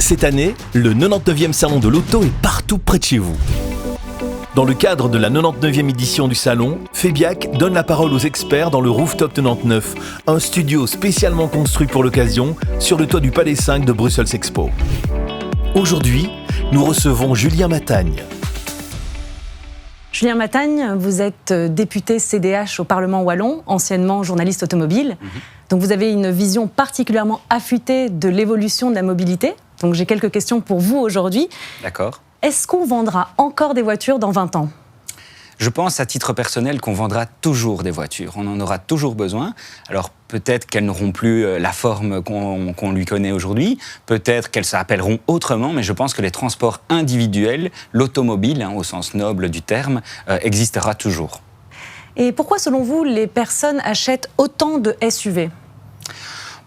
Cette année, le 99e salon de l'auto est partout près de chez vous. Dans le cadre de la 99e édition du salon, Febiac donne la parole aux experts dans le Rooftop 99, un studio spécialement construit pour l'occasion sur le toit du Palais 5 de Brussels Expo. Aujourd'hui, nous recevons Julien Matagne. Julien Matagne, vous êtes député CDH au Parlement wallon, anciennement journaliste automobile. Donc vous avez une vision particulièrement affûtée de l'évolution de la mobilité. Donc j'ai quelques questions pour vous aujourd'hui. D'accord. Est-ce qu'on vendra encore des voitures dans 20 ans ? Je pense à titre personnel qu'on vendra toujours des voitures. On en aura toujours besoin. Alors peut-être qu'elles n'auront plus la forme qu'on lui connaît aujourd'hui. Peut-être qu'elles s'appelleront autrement. Mais je pense que les transports individuels, l'automobile, au sens noble du terme, existera toujours. Et pourquoi, selon vous, les personnes achètent autant de SUV ?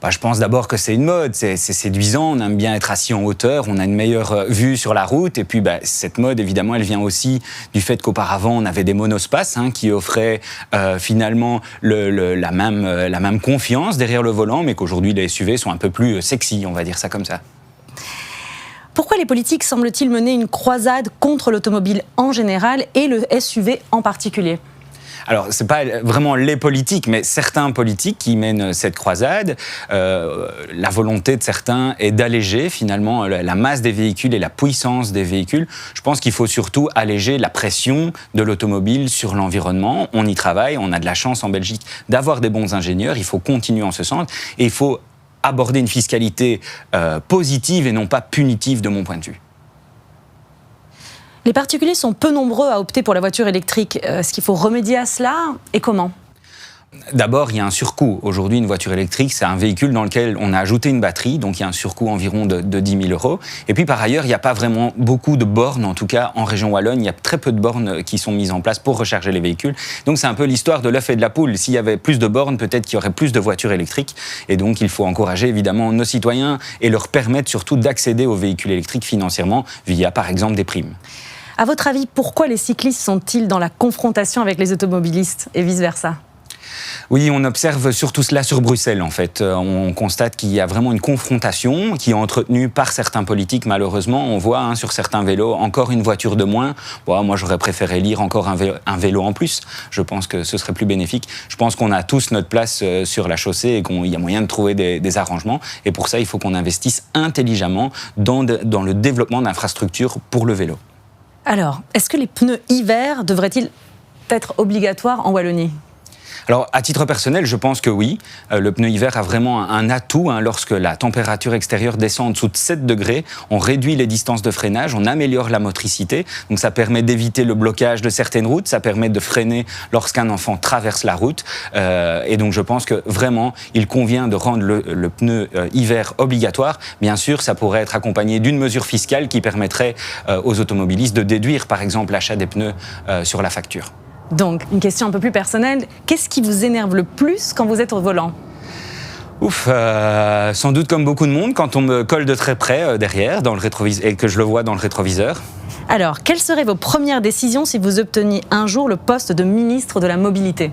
Je pense d'abord que c'est une mode, c'est séduisant, on aime bien être assis en hauteur, on a une meilleure vue sur la route. Et puis cette mode, évidemment, elle vient aussi du fait qu'auparavant, on avait des monospaces qui offraient finalement la même confiance derrière le volant, mais qu'aujourd'hui, les SUV sont un peu plus sexy, on va dire ça comme ça. Pourquoi les politiques semblent-ils mener une croisade contre l'automobile en général et le SUV en particulier ? Alors, ce n'est pas vraiment les politiques, mais certains politiques qui mènent cette croisade. La volonté de certains est d'alléger finalement la masse des véhicules et la puissance des véhicules. Je pense qu'il faut surtout alléger la pression de l'automobile sur l'environnement. On y travaille, on a de la chance en Belgique d'avoir des bons ingénieurs. Il faut continuer en ce sens et il faut aborder une fiscalité positive et non pas punitive de mon point de vue. Les particuliers sont peu nombreux à opter pour la voiture électrique. Est-ce qu'il faut remédier à cela et comment ? D'abord, il y a un surcoût. Aujourd'hui, une voiture électrique, c'est un véhicule dans lequel on a ajouté une batterie, donc il y a un surcoût environ de 10 000 €. Et puis par ailleurs, il n'y a pas vraiment beaucoup de bornes, en tout cas en région wallonne, il y a très peu de bornes qui sont mises en place pour recharger les véhicules. Donc c'est un peu l'histoire de l'œuf et de la poule. S'il y avait plus de bornes, peut-être qu'il y aurait plus de voitures électriques. Et donc il faut encourager évidemment nos citoyens et leur permettre surtout d'accéder aux véhicules électriques financièrement via par exemple des primes. À votre avis, pourquoi les cyclistes sont-ils dans la confrontation avec les automobilistes et vice-versa ? Oui, on observe surtout cela sur Bruxelles, en fait. On constate qu'il y a vraiment une confrontation qui est entretenue par certains politiques, malheureusement. On voit sur certains vélos encore une voiture de moins. Moi, j'aurais préféré lire encore un vélo en plus. Je pense que ce serait plus bénéfique. Je pense qu'on a tous notre place sur la chaussée et qu'il y a moyen de trouver des arrangements. Et pour ça, il faut qu'on investisse intelligemment dans le développement d'infrastructures pour le vélo. Alors, est-ce que les pneus hiver devraient-ils être obligatoires en Wallonie ? Alors, à titre personnel, je pense que oui. Le pneu hiver a vraiment un atout. Lorsque la température extérieure descend en dessous de 7 degrés, on réduit les distances de freinage, on améliore la motricité. Donc, ça permet d'éviter le blocage de certaines routes, ça permet de freiner lorsqu'un enfant traverse la route. Et donc, je pense que vraiment, il convient de rendre le pneu hiver obligatoire. Bien sûr, ça pourrait être accompagné d'une mesure fiscale qui permettrait aux automobilistes de déduire, par exemple, l'achat des pneus sur la facture. Donc, une question un peu plus personnelle. Qu'est-ce qui vous énerve le plus quand vous êtes au volant ? Sans doute comme beaucoup de monde, quand on me colle de très près derrière dans le rétroviseur, et que je le vois dans le rétroviseur. Alors, quelles seraient vos premières décisions si vous obteniez un jour le poste de ministre de la Mobilité ?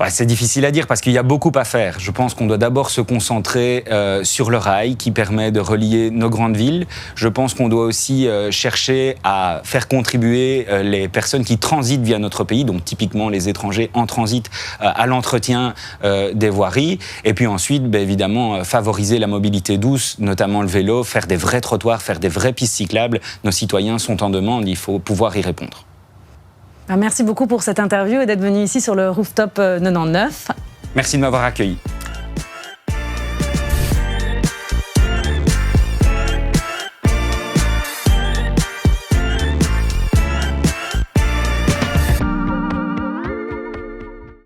C'est difficile à dire parce qu'il y a beaucoup à faire. Je pense qu'on doit d'abord se concentrer sur le rail qui permet de relier nos grandes villes. Je pense qu'on doit aussi chercher à faire contribuer les personnes qui transitent via notre pays, donc typiquement les étrangers en transit, à l'entretien des voiries. Et puis ensuite, évidemment, favoriser la mobilité douce, notamment le vélo, faire des vrais trottoirs, faire des vraies pistes cyclables. Nos citoyens sont en demande, il faut pouvoir y répondre. Merci beaucoup pour cette interview et d'être venu ici sur le Rooftop 99. Merci de m'avoir accueilli.